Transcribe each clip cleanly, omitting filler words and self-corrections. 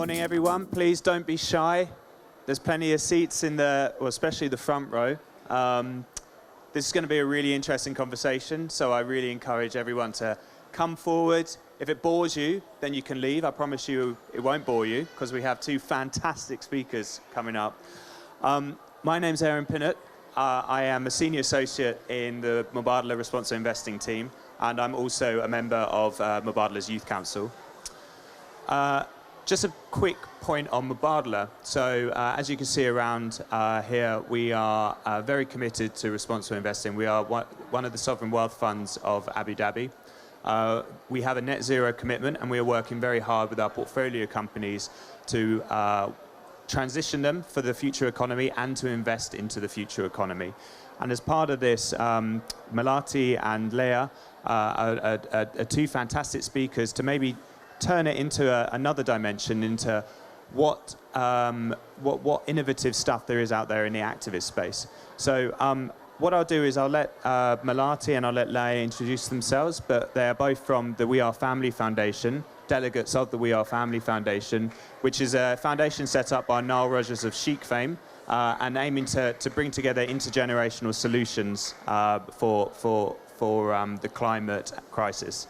morning, everyone. Please don't be shy. There's plenty of seats in the, well, especially the front row. This is going to be a really interesting conversation, so I really encourage everyone to come forward. If it bores you, then you can leave. I promise you it won't bore you, because we have two fantastic speakers coming up. My name's Aaron Pinnett. I am a senior associate in the Mubadala Responsible Investing team, and I'm also a member of Mubadala's Youth Council. Just a quick point on Mubadala. So as you can see around here, we are very committed to responsible investing. We are one of the sovereign wealth funds of Abu Dhabi. We have a net zero commitment, and we are working very hard with our portfolio companies to transition them for the future economy and to invest into the future economy. And as part of this, Melati and Laya are two fantastic speakers to maybe turn it into another dimension, into what innovative stuff there is out there in the activist space. So what I'll do is I'll let Melati and I'll let Laya introduce themselves, but they are both from the We Are Family Foundation, delegates of the We Are Family Foundation, which is a foundation set up by Nile Rodgers of Chic fame, and aiming to bring together intergenerational solutions for the climate crisis.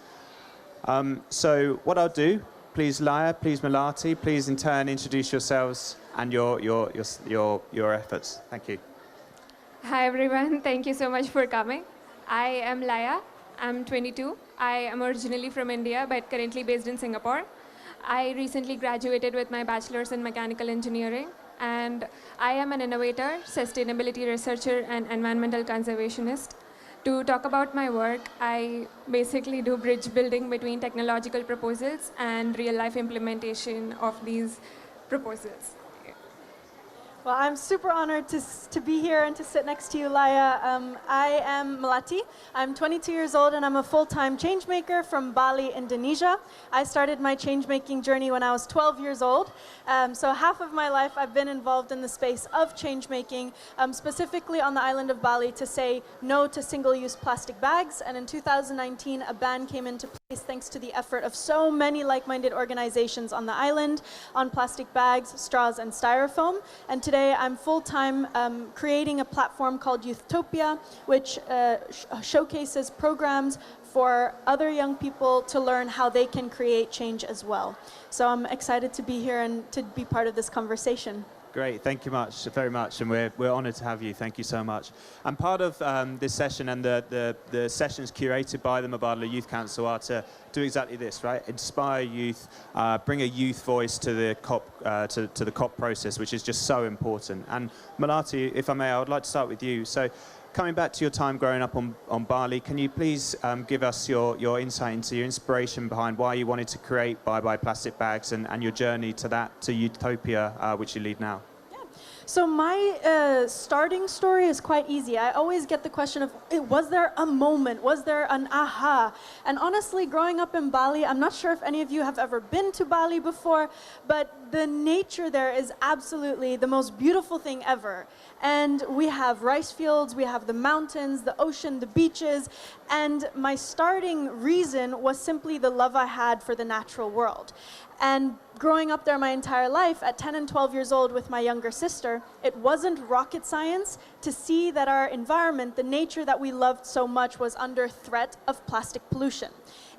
So what I'll do, please Laya, please Melati, please in turn introduce yourselves and your efforts. Thank you. Hi everyone, thank you so much for coming. I am Laya, I'm 22. I am originally from India but currently based in Singapore. I recently graduated with my bachelor's in mechanical engineering, and I am an innovator, sustainability researcher and environmental conservationist. To talk about my work, I basically do bridge building between technological proposals and real-life implementation of these proposals. Well, I'm super honored to be here and to sit next to you, Laya. I am Melati. I'm 22 years old and I'm a full-time changemaker from Bali, Indonesia. I started my change-making journey when I was 12 years old. So half of my life I've been involved in the space of change-making, specifically on the island of Bali to say no to single-use plastic bags. And in 2019, a ban came into place thanks to the effort of so many like-minded organizations on the island on plastic bags, straws, and styrofoam. And today I'm full-time creating a platform called Youthtopia, which showcases programs for other young people to learn how they can create change as well. So I'm excited to be here and to be part of this conversation. Great, thank you very much, and we're honoured to have you. Thank you so much. And part of this session and the sessions curated by the Mubadala Youth Council are to do exactly this, right? Inspire youth, bring a youth voice to the COP process, which is just so important. And Melati, if I may, I would like to start with you. So, coming back to your time growing up on Bali, can you please give us your insight into your inspiration behind why you wanted to create Bye Bye Plastic Bags and your journey to Youthtopia, which you lead now? So my starting story is quite easy. I always get the question of, was there a moment? Was there an aha? And honestly, growing up in Bali, I'm not sure if any of you have ever been to Bali before, but the nature there is absolutely the most beautiful thing ever. And we have rice fields, we have the mountains, the ocean, the beaches, and my starting reason was simply the love I had for the natural world. And growing up there my entire life, at 10 and 12 years old with my younger sister, it wasn't rocket science to see that our environment, the nature that we loved so much, was under threat of plastic pollution.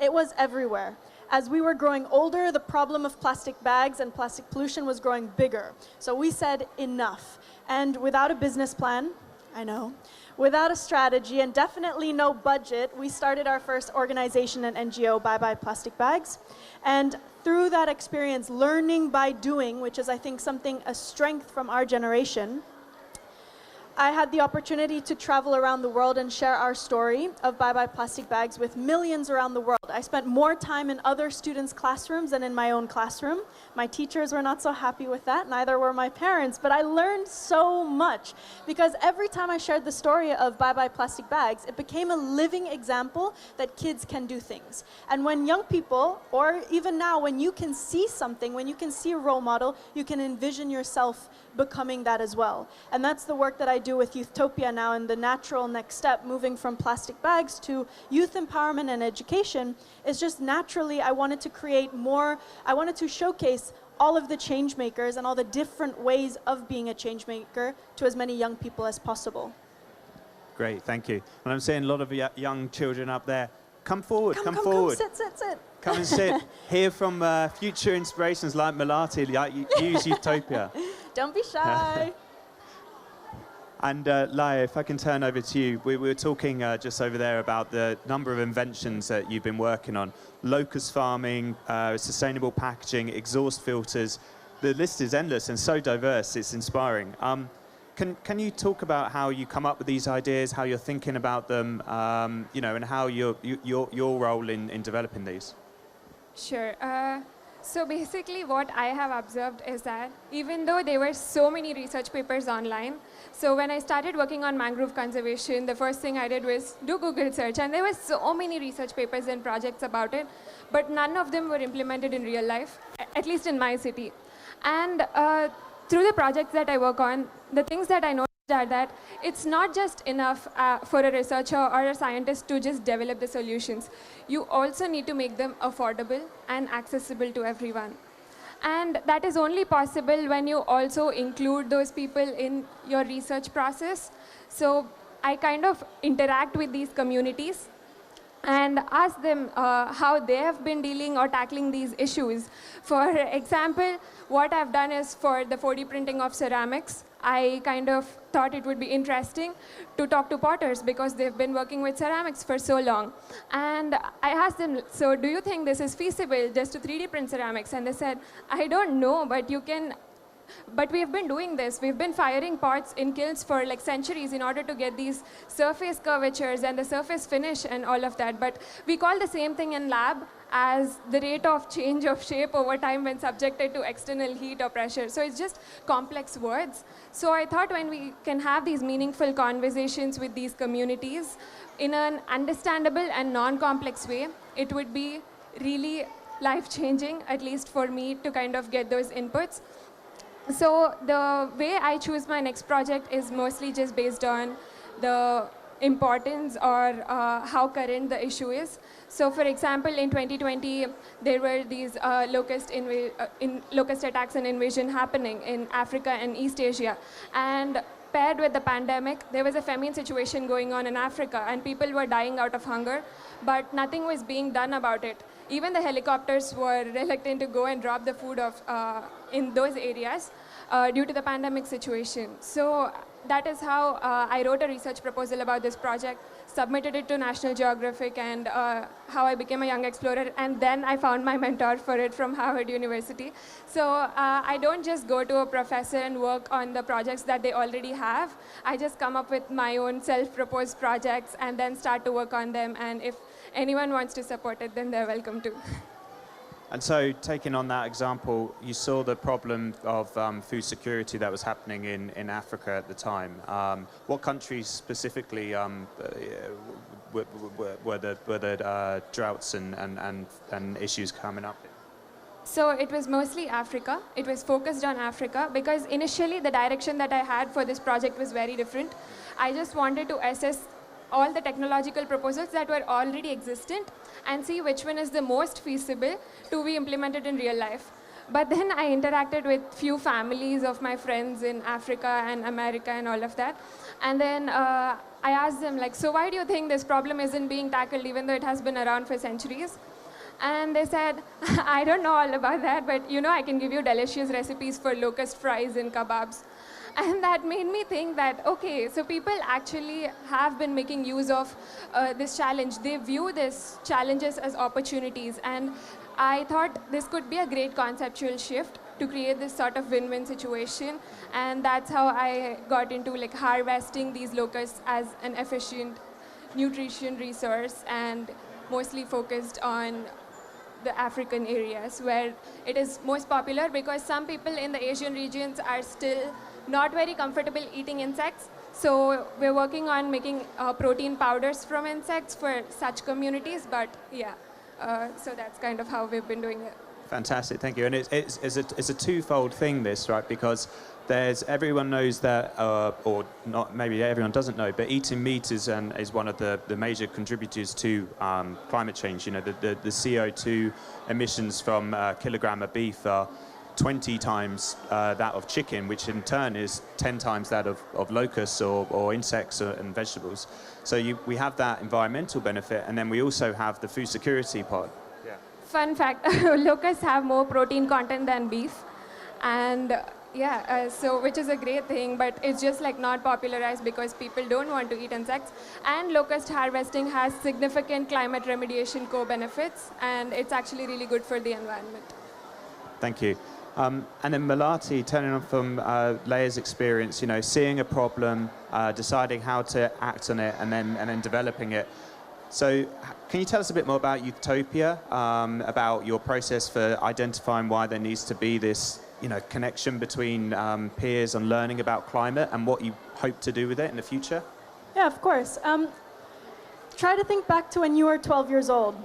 It was everywhere. As we were growing older, the problem of plastic bags and plastic pollution was growing bigger. So we said, enough. And without a business plan, I know, without a strategy and definitely no budget, we started our first organization and NGO, Bye Bye Plastic Bags. And through that experience, learning by doing, which is I think a strength from our generation, I had the opportunity to travel around the world and share our story of Bye Bye Plastic Bags with millions around the world. I spent more time in other students' classrooms than in my own classroom. My teachers were not so happy with that, neither were my parents, but I learned so much because every time I shared the story of Bye Bye Plastic Bags, it became a living example that kids can do things. And when young people, or even now, when you can see something, when you can see a role model, you can envision yourself becoming that as well. And that's the work that I do with Youthtopia now, and the natural next step, moving from plastic bags to youth empowerment and education, is just naturally I wanted to create more, I wanted to showcase all of the change makers and all the different ways of being a change maker to as many young people as possible. Great, thank you. And I'm seeing a lot of young children up there. Come forward, come Come, forward. sit. Come and sit. Hear from future inspirations like Melati, like use Youthtopia. Don't be shy. And Laya, if I can turn over to you, we were talking just over there about the number of inventions that you've been working on. Locust farming, sustainable packaging, exhaust filters. The list is endless and so diverse, it's inspiring. Can you talk about how you come up with these ideas, how you're thinking about them, and how your role in developing these? Sure. So basically what I have observed is that even though there were so many research papers online, so when I started working on mangrove conservation, the first thing I did was do Google search, and there were so many research papers and projects about it, but none of them were implemented in real life, at least in my city. And through the projects that I work on, the things that I noticed are that it's not just enough for a researcher or a scientist to just develop the solutions. You also need to make them affordable and accessible to everyone. And that is only possible when you also include those people in your research process. So I kind of interact with these communities and ask them how they have been dealing or tackling these issues. For example, what I've done is for the 4D printing of ceramics, I kind of thought it would be interesting to talk to potters because they've been working with ceramics for so long. And I asked them, so do you think this is feasible just to 3D print ceramics? And they said, I don't know, but you can. But we've been doing this. We've been firing pots in kilns for like centuries in order to get these surface curvatures and the surface finish and all of that. But we call the same thing in lab as the rate of change of shape over time when subjected to external heat or pressure. So it's just complex words. So I thought when we can have these meaningful conversations with these communities in an understandable and non-complex way, it would be really life-changing, at least for me, to kind of get those inputs. So the way I choose my next project is mostly just based on the importance or how current the issue is. So for example, in 2020, there were these locust attacks and invasion happening in Africa and East Asia. And paired with the pandemic, there was a famine situation going on in Africa, and people were dying out of hunger, but nothing was being done about it. Even the helicopters were reluctant to go and drop the food off in those areas due to the pandemic situation. So that is how I wrote a research proposal about this project, submitted it to National Geographic, and how I became a young explorer. And then I found my mentor for it from Harvard University. So I don't just go to a professor and work on the projects that they already have. I just come up with my own self-proposed projects and then start to work on them. And if anyone wants to support it, then they're welcome to. And so, taking on that example, you saw the problem of food security that was happening in Africa at the time. What countries specifically were the droughts and issues coming up in? So it was mostly Africa. It was focused on Africa because initially the direction that I had for this project was very different. I just wanted to assess all the technological proposals that were already existent and see which one is the most feasible to be implemented in real life. But then I interacted with few families of my friends in Africa and America and all of that. And then I asked them, like, so why do you think this problem isn't being tackled even though it has been around for centuries? And they said, I don't know all about that, but you know, I can give you delicious recipes for locust fries and kebabs. And that made me think that, okay, so people actually have been making use of this challenge. They view these challenges as opportunities. And I thought this could be a great conceptual shift to create this sort of win-win situation. And that's how I got into like harvesting these locusts as an efficient nutrition resource, and mostly focused on the African areas where it is most popular, because some people in the Asian regions are still not very comfortable eating insects. So we're working on making protein powders from insects for such communities. But yeah, so that's kind of how we've been doing it. Fantastic, thank you. And it's a twofold thing, this, right? Because everyone knows that, or not, maybe everyone doesn't know, but eating meat is one of the major contributors to climate change. You know, the CO2 emissions from a kilogram of beef are 20 times that of chicken, which in turn is 10 times that of locusts or insects and vegetables. So we have that environmental benefit, and then we also have the food security part. Yeah. Fun fact, locusts have more protein content than beef. And so which is a great thing, but it's just like not popularized because people don't want to eat insects. And locust harvesting has significant climate remediation co-benefits, and it's actually really good for the environment. Thank you. And then Melati, turning on from Laya's experience, seeing a problem, deciding how to act on it, and then developing it. So can you tell us a bit more about Youthtopia, about your process for identifying why there needs to be this connection between peers and learning about climate and what you hope to do with it in the future? Yeah, of course. Try to think back to when you were 12 years old.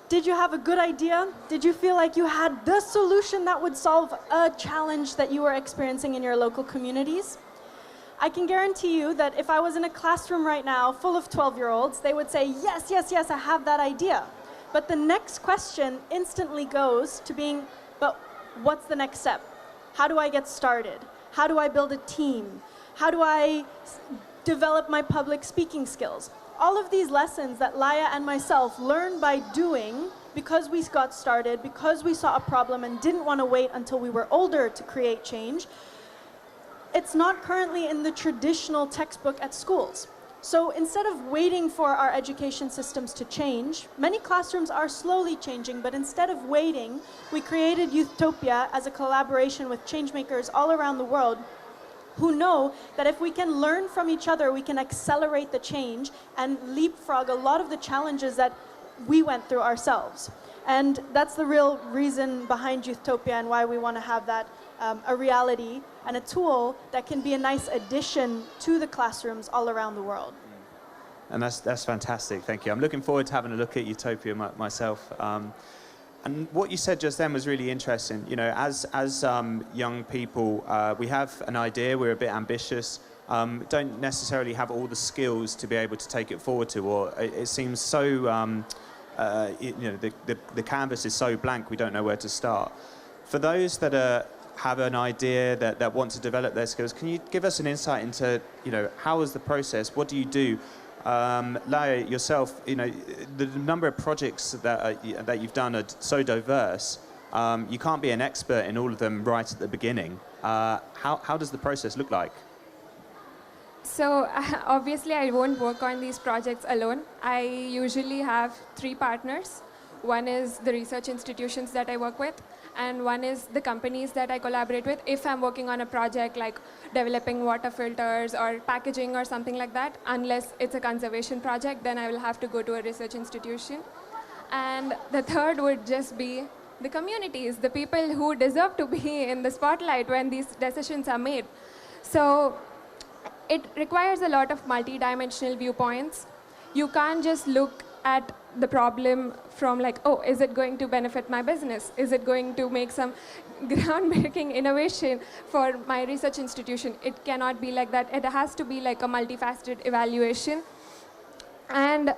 Did you have a good idea? Did you feel like you had the solution that would solve a challenge that you were experiencing in your local communities? I can guarantee you that if I was in a classroom right now full of 12-year-olds, they would say, yes, yes, yes, I have that idea. But the next question instantly goes to being, but what's the next step? How do I get started? How do I build a team? How do I develop my public speaking skills? All of these lessons that Laya and myself learned by doing because we got started, because we saw a problem and didn't want to wait until we were older to create change, it's not currently in the traditional textbook at schools. So instead of waiting for our education systems to change, many classrooms are slowly changing, but instead of waiting, we created Youthtopia as a collaboration with changemakers all around the world who know that if we can learn from each other, we can accelerate the change and leapfrog a lot of the challenges that we went through ourselves. And that's the real reason behind Youthtopia and why we want to have that a reality and a tool that can be a nice addition to the classrooms all around the world. And that's fantastic, thank you. I'm looking forward to having a look at Youthtopia myself. And what you said just then was really interesting. As young people, we have an idea, we're a bit ambitious, don't necessarily have all the skills to be able to take it forward to, or it seems so, the canvas is so blank, we don't know where to start. For those that have an idea that want to develop their skills, can you give us an insight into, how is the process? What do you do? Laya, yourself, the number of projects that you've done are so diverse. You can't be an expert in all of them right at the beginning. How does the process look like? So obviously I won't work on these projects alone. I usually have 3 partners. One is the research institutions that I work with, and one is the companies that I collaborate with. If I'm working on a project like developing water filters or packaging or something like that, unless it's a conservation project, then I will have to go to a research institution. And the third would just be the communities, the people who deserve to be in the spotlight when these decisions are made. So it requires a lot of multi-dimensional viewpoints. You can't just look at the problem from like, oh, is it going to benefit my business? Is it going to make some groundbreaking innovation for my research institution? It cannot be like that. It has to be like a multifaceted evaluation. And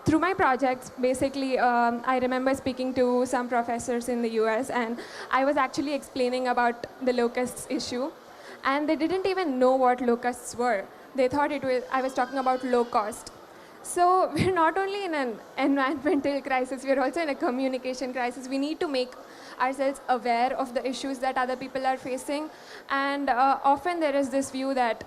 through my projects, basically, I remember speaking to some professors in the US, and I was actually explaining about the locusts issue. And they didn't even know what locusts were. They thought I was talking about low cost. So we're not only in an environmental crisis, we're also in a communication crisis. We need to make ourselves aware of the issues that other people are facing. And often there is this view that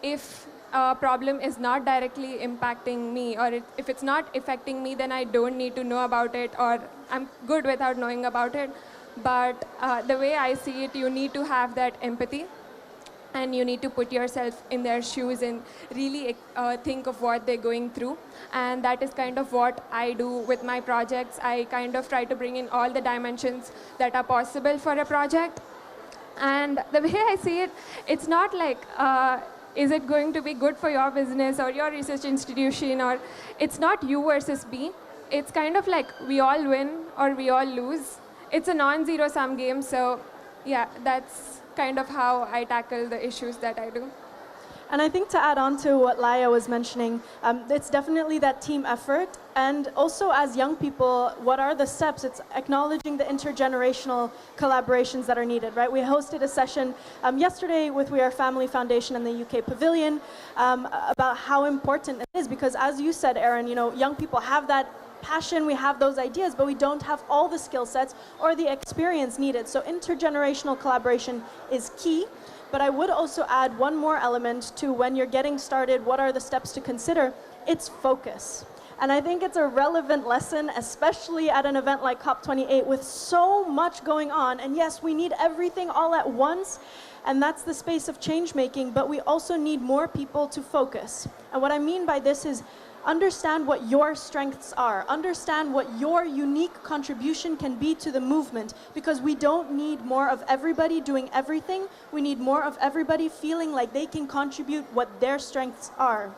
if a problem is not directly impacting me, or if it's not affecting me, then I don't need to know about it, or I'm good without knowing about it. But the way I see it, you need to have that empathy. And you need to put yourself in their shoes and really think of what they're going through. And that is kind of what I do with my projects. I kind of try to bring in all the dimensions that are possible for a project. And the way I see it, it's not like, is it going to be good for your business or your research institution, or it's not you versus me. It's kind of like we all win or we all lose. It's a non-zero sum game, so yeah, that's kind of how I tackle the issues that I do. And I think to add on to what Laya was mentioning, it's definitely that team effort. And also as young people, what are the steps? It's acknowledging the intergenerational collaborations that are needed, right? We hosted a session yesterday with We Are Family Foundation and the UK Pavilion about how important it is, because as you said, Aaron, you know, young people have that passion, we have those ideas, but we don't have all the skill sets or the experience needed. So intergenerational collaboration is key. But I would also add one more element to when you're getting started, what are the steps to consider? It's focus. And I think it's a relevant lesson, especially at an event like COP28 with so much going on. And yes, we need everything all at once, and that's the space of change making, but we also need more people to focus. And what I mean by this is understand what your strengths are. Understand what your unique contribution can be to the movement, because we don't need more of everybody doing everything. We need more of everybody feeling like they can contribute what their strengths are,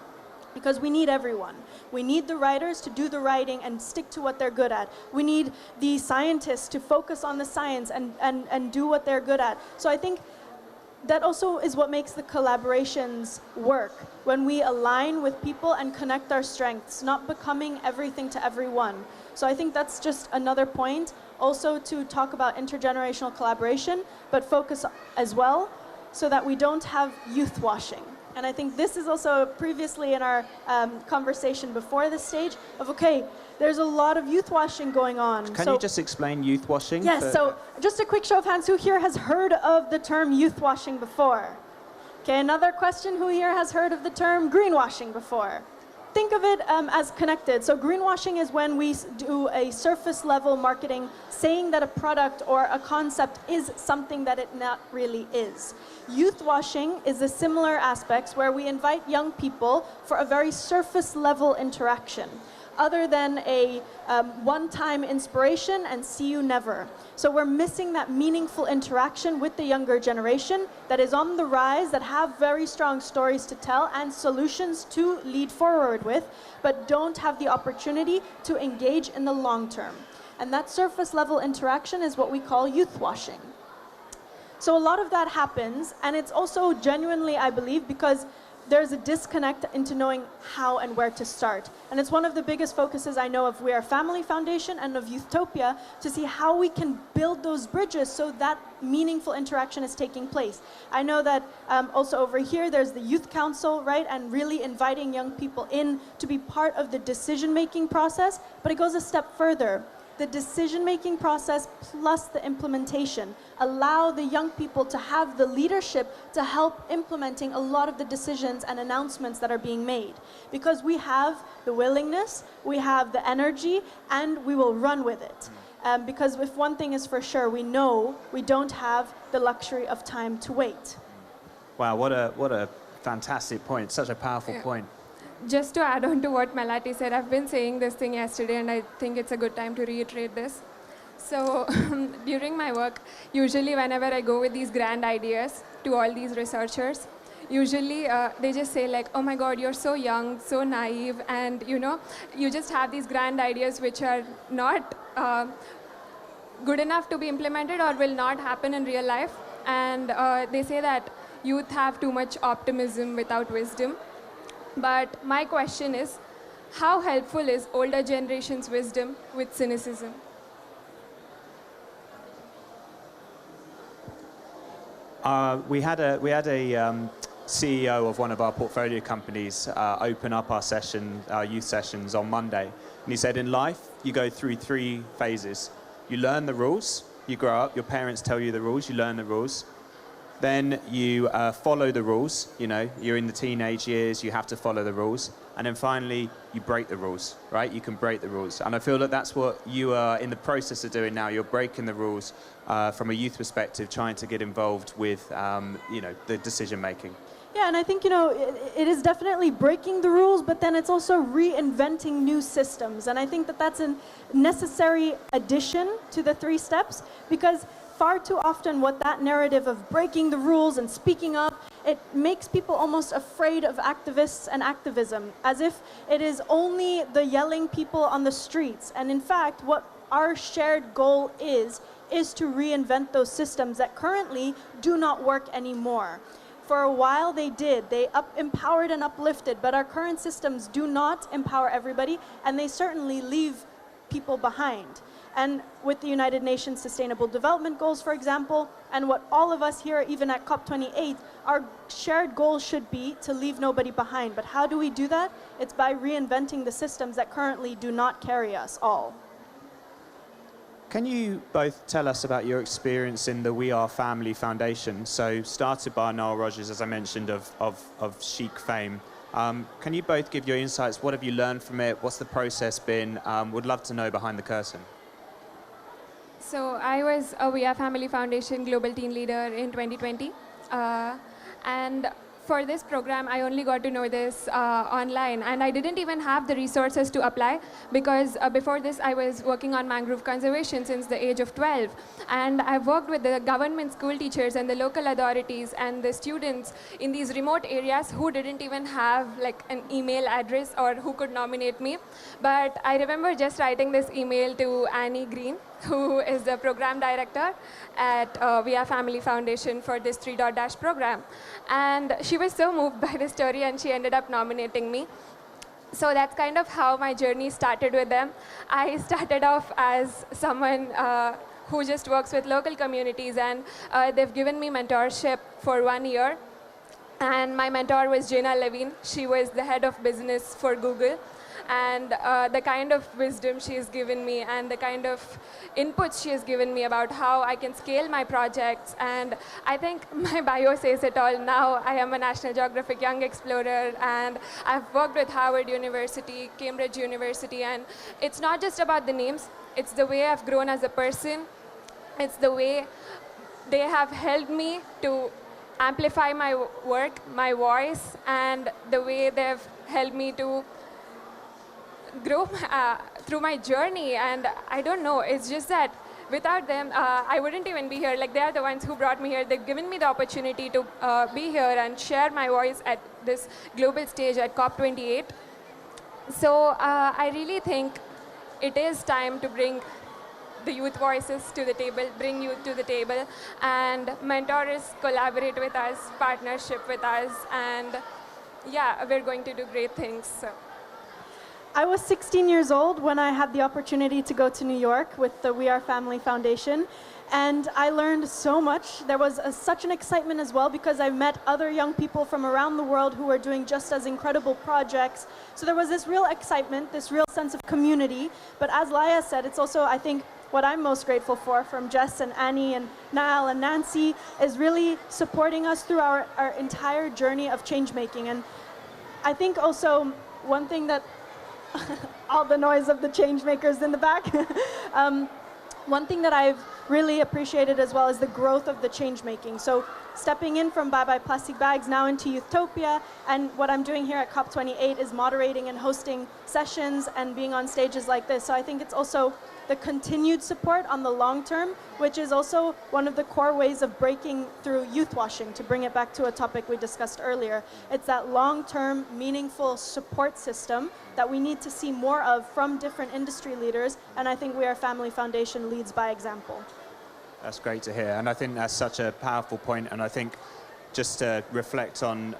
because we need everyone. We need the writers to do the writing and stick to what they're good at. We need the scientists to focus on the science and do what they're good at. So I think that also is what makes the collaborations work, when we align with people and connect our strengths, not becoming everything to everyone. So I think that's just another point, also to talk about intergenerational collaboration, but focus as well, so that we don't have youth washing. And I think this is also previously in our conversation before this stage of, okay, there's a lot of youth washing going on. Can you just explain youth washing? Yes, so just a quick show of hands, who here has heard of the term youth washing before? Okay, another question, who here has heard of the term greenwashing before? Think of it as connected. So greenwashing is when we do a surface level marketing saying that a product or a concept is something that it not really is. Youth washing is the similar aspects where we invite young people for a very surface level interaction, other than a one-time inspiration and see you never. So we're missing that meaningful interaction with the younger generation that is on the rise, that have very strong stories to tell and solutions to lead forward with, but don't have the opportunity to engage in the long term. And that surface level interaction is what we call youth washing. So a lot of that happens, and it's also genuinely, I believe, because there's a disconnect into knowing how and where to start. And it's one of the biggest focuses I know of We Are Family Foundation and of Youthtopia, to see how we can build those bridges so that meaningful interaction is taking place. I know that also over here there's the Youth Council, right? And really inviting young people in to be part of the decision-making process, but it goes a step further. The decision-making process plus the implementation. Allow the young people to have the leadership to help implementing a lot of the decisions and announcements that are being made. Because we have the willingness, we have the energy, and we will run with it. Because if one thing is for sure, we know we don't have the luxury of time to wait. Wow, what a fantastic point, such a powerful point. Just to add on to what Melati said, I've been saying this thing yesterday, and I think it's a good time to reiterate this. So during my work, usually whenever I go with these grand ideas to all these researchers, usually they just say like, oh my God, you're so young, so naive, and you know, you just have these grand ideas which are not good enough to be implemented or will not happen in real life. And they say that youth have too much optimism without wisdom. But my question is, how helpful is older generation's wisdom with cynicism? We had a CEO of one of our portfolio companies open up our session, our youth sessions on Monday. And he said, in life, you go through 3 phases. You learn the rules, you grow up, your parents tell you the rules, you learn the rules. Then you follow the rules, you know, you're in the teenage years, you have to follow the rules. And then finally, you break the rules, right? You can break the rules. And I feel that that's what you are in the process of doing now. You're breaking the rules from a youth perspective, trying to get involved with, you know, the decision making. Yeah, and I think, you know, it is definitely breaking the rules, but then it's also reinventing new systems. And I think that that's a necessary addition to the 3 steps, because far too often what that narrative of breaking the rules and speaking up, it makes people almost afraid of activists and activism, as if it is only the yelling people on the streets. And in fact, what our shared goal is to reinvent those systems that currently do not work anymore. for a while they did. They empowered and uplifted, but our current systems do not empower everybody, and they certainly leave people behind. And with the United Nations Sustainable Development Goals, for example, and what all of us here, even at COP28, our shared goal should be to leave nobody behind. But how do we do that? It's by reinventing the systems that currently do not carry us all. Can you both tell us about your experience in the We Are Family Foundation? So started by Noel Rogers, as I mentioned, of Chic fame. Can you both give your insights? What have you learned from it? What's the process been? Would love to know behind the curtain. So I was a We Are Family Foundation Global Teen Leader in 2020. And for this program, I only got to know this online. And I didn't even have the resources to apply because before this, I was working on mangrove conservation since the age of 12. And I've worked with the government school teachers and the local authorities and the students in these remote areas who didn't even have like an email address or who could nominate me. But I remember just writing this email to Annie Green, who is the program director at We Are Family Foundation for this 3.dash program. And she was so moved by the story and she ended up nominating me. So that's kind of how my journey started with them. I started off as someone who just works with local communities, and they've given me mentorship for 1 year. And my mentor was Jenna Levine. She was the head of business for Google. And the kind of wisdom she has given me and the kind of inputs she has given me about how I can scale my projects. And I think my bio says it all now. I am a National Geographic Young Explorer, and I've worked with Harvard University, Cambridge University, and it's not just about the names. It's the way I've grown as a person. It's the way they have helped me to amplify my work, my voice, and the way they've helped me to grow through my journey. And I don't know, it's just that without them, I wouldn't even be here. Like, they are the ones who brought me here. They've given me the opportunity to be here and share my voice at this global stage at COP28. So I really think it is time to bring the youth voices to the table, bring youth to the table, and mentors collaborate with us, partnership with us, and yeah, we're going to do great things. So. I was 16 years old when I had the opportunity to go to New York with the We Are Family Foundation, and I learned so much. There was such an excitement as well because I met other young people from around the world who were doing just as incredible projects. So there was this real excitement, this real sense of community. But as Laya said, it's also, I think, what I'm most grateful for from Jess and Annie and Niall and Nancy is really supporting us through our entire journey of change making. And I think also one thing that all the noise of the change makers in the back. One thing that I've really appreciated as well is the growth of the change making. So stepping in from Bye Bye Plastic Bags now into Youthtopia, and what I'm doing here at COP28 is moderating and hosting sessions and being on stages like this. So I think it's also the continued support on the long term, which is also one of the core ways of breaking through youth washing, to bring it back to a topic we discussed earlier. It's that long-term, meaningful support system that we need to see more of from different industry leaders, and I think We Are Family Foundation leads by example. That's great to hear, and I think that's such a powerful point, and I think just to reflect on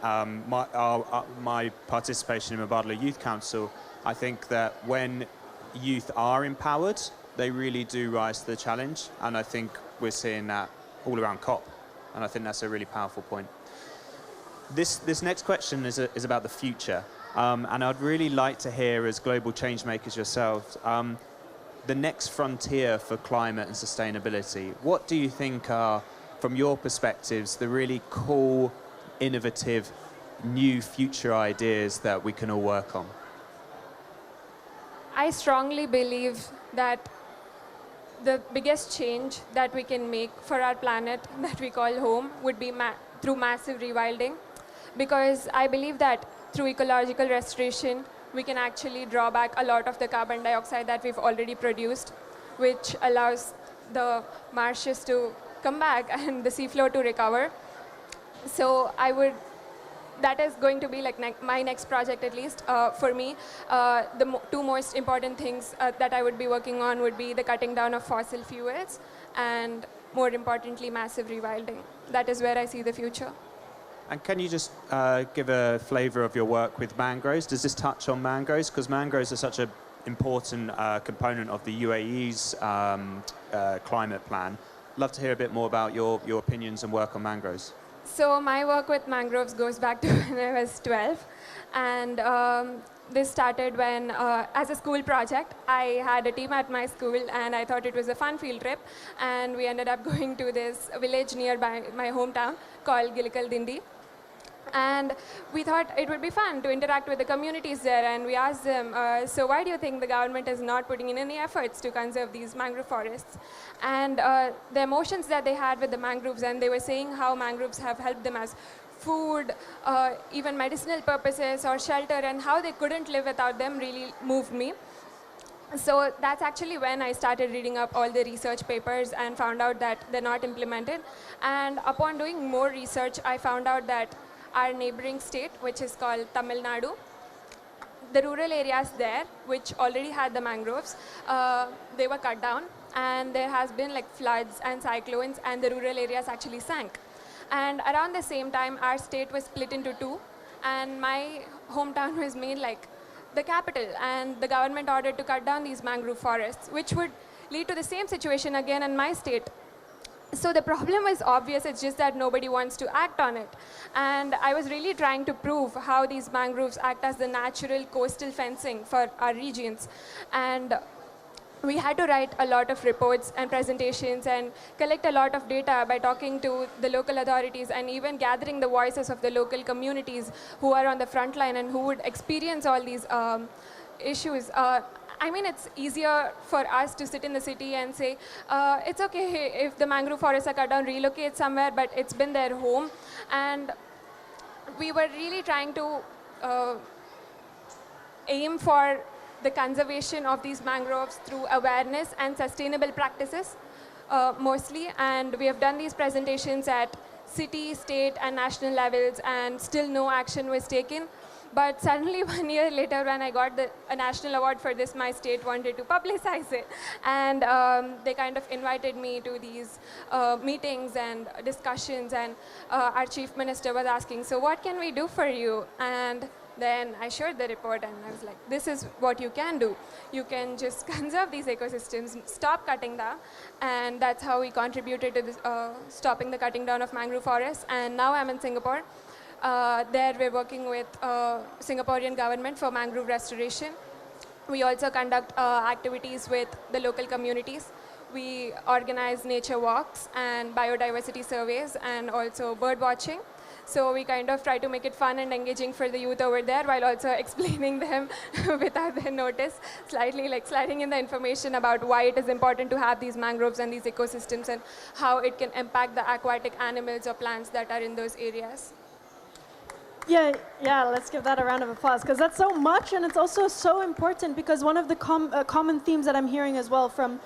my participation in Mubadala Youth Council, I think that when youth are empowered, they really do rise to the challenge, and I think we're seeing that all around COP, and I think that's a really powerful point. This next question is about the future, and I'd really like to hear, as global change makers yourselves, the next frontier for climate and sustainability. What do you think are, from your perspectives, the really cool, innovative, new future ideas that we can all work on? I strongly believe that the biggest change that we can make for our planet that we call home would be through massive rewilding, because I believe that through ecological restoration, we can actually draw back a lot of the carbon dioxide that we've already produced, which allows the marshes to come back and the seafloor to recover. So that is going to be like my next project, at least for me. The two most important things that I would be working on would be the cutting down of fossil fuels and, more importantly, massive rewilding. That is where I see the future. And can you just give a flavour of your work with mangroves? Does this touch on mangroves? Because mangroves are such an important component of the UAE's climate plan. Love to hear a bit more about your opinions and work on mangroves. So my work with mangroves goes back to when I was 12. And this started when, as a school project, I had a team at my school, and I thought it was a fun field trip. And we ended up going to this village nearby my hometown called Gillikal Dindi. And we thought it would be fun to interact with the communities there. And we asked them, so why do you think the government is not putting in any efforts to conserve these mangrove forests? And the emotions that they had with the mangroves, and they were saying how mangroves have helped them as food, even medicinal purposes or shelter, and how they couldn't live without them really moved me. So that's actually when I started reading up all the research papers and found out that they're not implemented. And upon doing more research, I found out that our neighboring state, which is called Tamil Nadu, the rural areas there, which already had the mangroves, they were cut down, and there has been like floods and cyclones, and the rural areas actually sank. And around the same time, our state was split into two, and my hometown was made like the capital, and the government ordered to cut down these mangrove forests, which would lead to the same situation again in my state. So the problem is obvious, it's just that nobody wants to act on it. And I was really trying to prove how these mangroves act as the natural coastal fencing for our regions. And we had to write a lot of reports and presentations and collect a lot of data by talking to the local authorities and even gathering the voices of the local communities who are on the front line and who would experience all these issues. I mean, it's easier for us to sit in the city and say, it's okay if the mangrove forests are cut down, relocate somewhere, but it's been their home. And we were really trying to aim for the conservation of these mangroves through awareness and sustainable practices, mostly. And we have done these presentations at city, state, and national levels, and still no action was taken. But suddenly 1 year later, when I got a national award for this, my state wanted to publicize it. And they kind of invited me to these meetings and discussions, and our chief minister was asking, so what can we do for you? And then I showed the report, and I was like, this is what you can do. You can just conserve these ecosystems, stop cutting them. And that's how we contributed to this, stopping the cutting down of mangrove forests. And now I'm in Singapore. There we're working with Singaporean government for mangrove restoration. We also conduct activities with the local communities. We organize nature walks and biodiversity surveys and also bird watching. So we kind of try to make it fun and engaging for the youth over there while also explaining them without their notice, slightly like sliding in the information about why it is important to have these mangroves and these ecosystems and how it can impact the aquatic animals or plants that are in those areas. Yeah, let's give that a round of applause, because that's so much, and it's also so important, because one of the common themes that I'm hearing as well from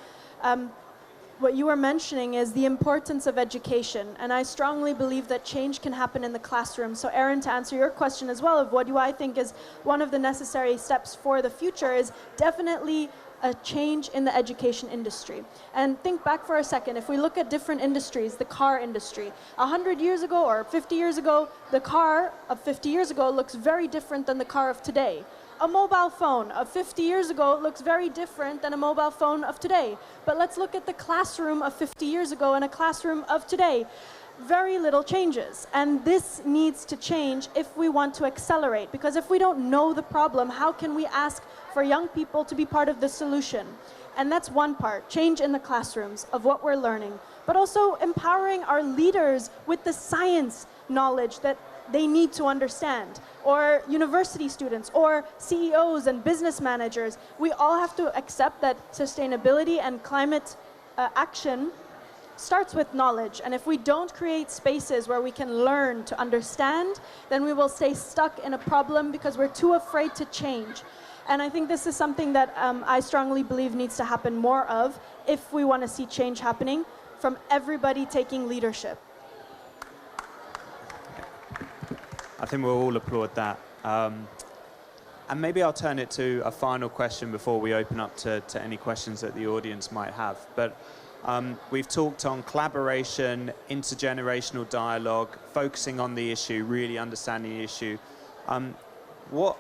what you were mentioning is the importance of education. And I strongly believe that change can happen in the classroom. So Aaron, to answer your question as well of what do I think is one of the necessary steps for the future is definitely a change in the education industry. And think back for a second, if we look at different industries, the car industry, 100 years ago or 50 years ago, the car of 50 years ago looks very different than the car of today. A mobile phone of 50 years ago looks very different than a mobile phone of today. But let's look at the classroom of 50 years ago and a classroom of today. Very little changes. And this needs to change if we want to accelerate. Because if we don't know the problem, how can we ask for young people to be part of the solution? And that's one part, change in the classrooms of what we're learning. But also empowering our leaders with the science knowledge that they need to understand, or university students, or CEOs and business managers. We all have to accept that sustainability and climate action starts with knowledge. And if we don't create spaces where we can learn to understand, then we will stay stuck in a problem because we're too afraid to change. And I think this is something that I strongly believe needs to happen more of if we want to see change happening from everybody taking leadership. I think we'll all applaud that. And maybe I'll turn it to a final question before we open up to any questions that the audience might have. But We've talked on collaboration, intergenerational dialogue, focusing on the issue, really understanding the issue. What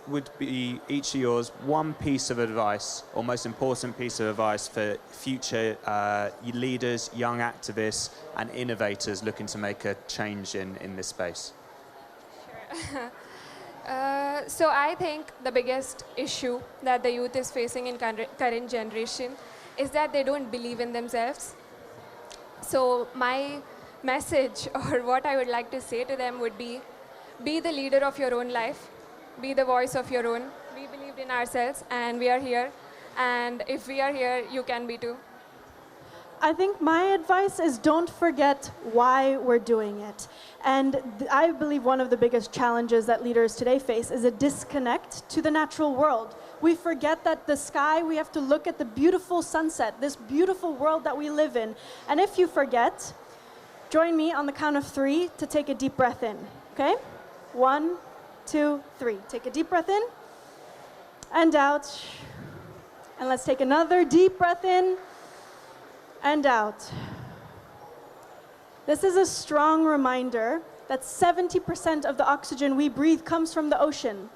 would be each of yours one piece of advice, or most important piece of advice for future leaders, young activists, and innovators looking to make a change in this space? Sure. So I think the biggest issue that the youth is facing in current generation is that they don't believe in themselves. So my message, or what I would like to say to them, would be the leader of your own life, be the voice of your own. We believed in ourselves and we are here, and if we are here, you can be too. I think my advice is don't forget why we're doing it. And I believe one of the biggest challenges that leaders today face is a disconnect to the natural world. We forget that the sky, we have to look at the beautiful sunset, this beautiful world that we live in. And if you forget, join me on the count of 3 to take a deep breath in, okay? 1, 2, 3. Take a deep breath in and out. And let's take another deep breath in and out. This is a strong reminder that 70% of the oxygen we breathe comes from the ocean.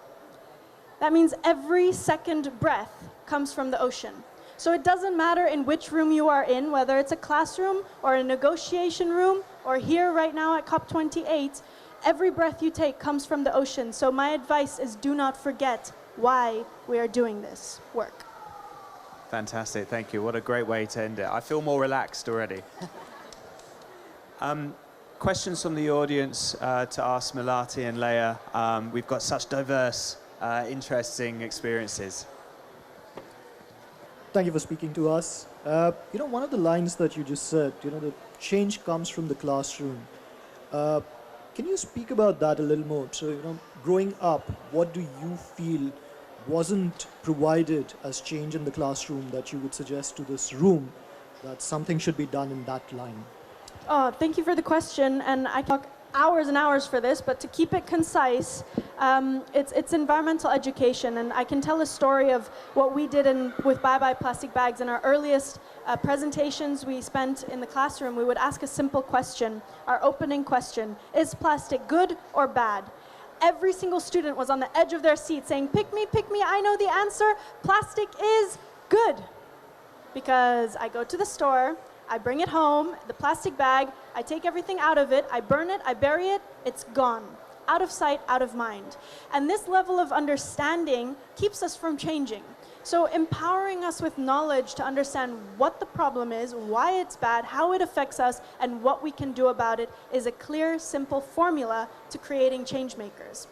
That means every second breath comes from the ocean. So it doesn't matter in which room you are in, whether it's a classroom or a negotiation room or here right now at COP28, every breath you take comes from the ocean. So my advice is do not forget why we are doing this work. Fantastic, thank you. What a great way to end it. I feel more relaxed already. Questions from the audience to ask Melati and Laya. We've got such diverse, interesting experiences. Thank you for speaking to us. One of the lines that you just said, the change comes from the classroom. Can you speak about that a little more? So, growing up, what do you feel wasn't provided as change in the classroom that you would suggest to this room that something should be done in that line? Oh, thank you for the question. And I talk hours and hours for this, but to keep it concise, it's environmental education. And I can tell a story of what we did with Bye Bye Plastic Bags. In our earliest presentations we spent in the classroom, we would ask a simple question, our opening question: is plastic good or bad? Every single student was on the edge of their seat saying, pick me, I know the answer. Plastic is good. Because I go to the store, I bring it home, the plastic bag, I take everything out of it, I burn it, I bury it, it's gone. Out of sight, out of mind. And this level of understanding keeps us from changing. So empowering us with knowledge to understand what the problem is, why it's bad, how it affects us, and what we can do about it is a clear, simple formula to creating change makers.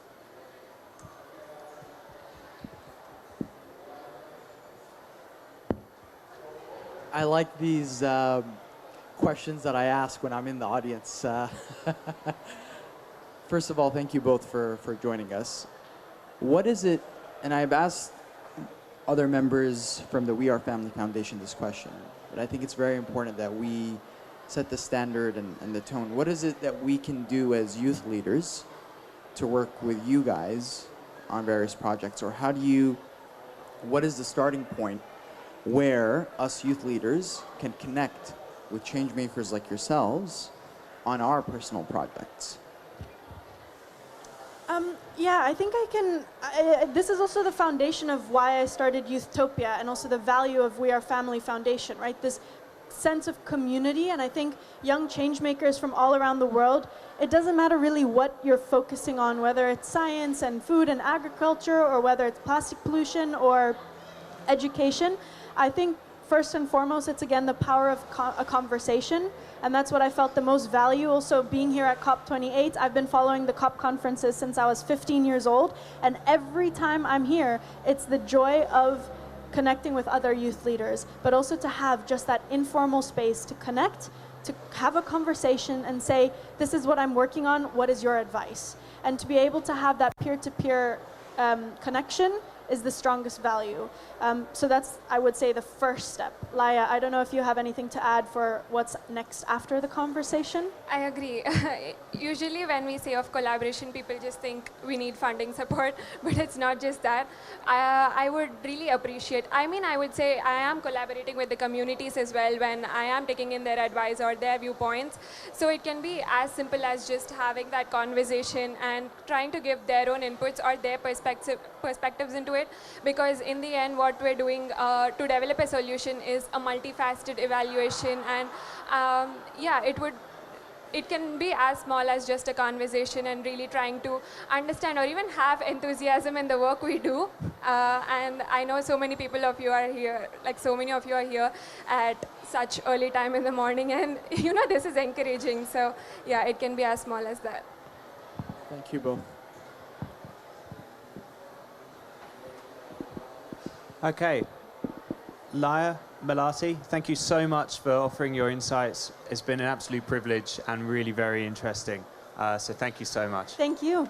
I like these questions that I ask when I'm in the audience. First of all, thank you both for joining us. What is it, and I've asked other members from the We Are Family Foundation this question, but I think it's very important that we set the standard and the tone. What is it that we can do as youth leaders to work with you guys on various projects? Or what is the starting point where us youth leaders can connect with change makers like yourselves on our personal projects? Yeah, I think I can. This is also the foundation of why I started Youthtopia, and also the value of We Are Family Foundation, right? This sense of community, and I think young change makers from all around the world, it doesn't matter really what you're focusing on, whether it's science and food and agriculture, or whether it's plastic pollution or education. I think first and foremost, it's again the power of a conversation. And that's what I felt the most value. Also being here at COP28, I've been following the COP conferences since I was 15 years old. And every time I'm here, it's the joy of connecting with other youth leaders, but also to have just that informal space to connect, to have a conversation and say, this is what I'm working on, what is your advice? And to be able to have that peer-to-peer connection is the strongest value. So that's, I would say, the first step. Laya, I don't know if you have anything to add for what's next after the conversation? I agree. Usually when we say of collaboration, people just think we need funding support, but it's not just that. I would really appreciate, I would say I am collaborating with the communities as well when I am taking in their advice or their viewpoints. So it can be as simple as just having that conversation and trying to give their own inputs or their perspectives into it, because in the end what we're doing to develop a solution is a multifaceted evaluation, and it can be as small as just a conversation and really trying to understand or even have enthusiasm in the work we do. And I know so many people of you are here, like so many of you are here at such early time in the morning, and this is encouraging. So yeah, it can be as small as that. Thank you both. Okay. Laya, Melati, thank you so much for offering your insights. It's been an absolute privilege and really very interesting. So thank you so much. Thank you.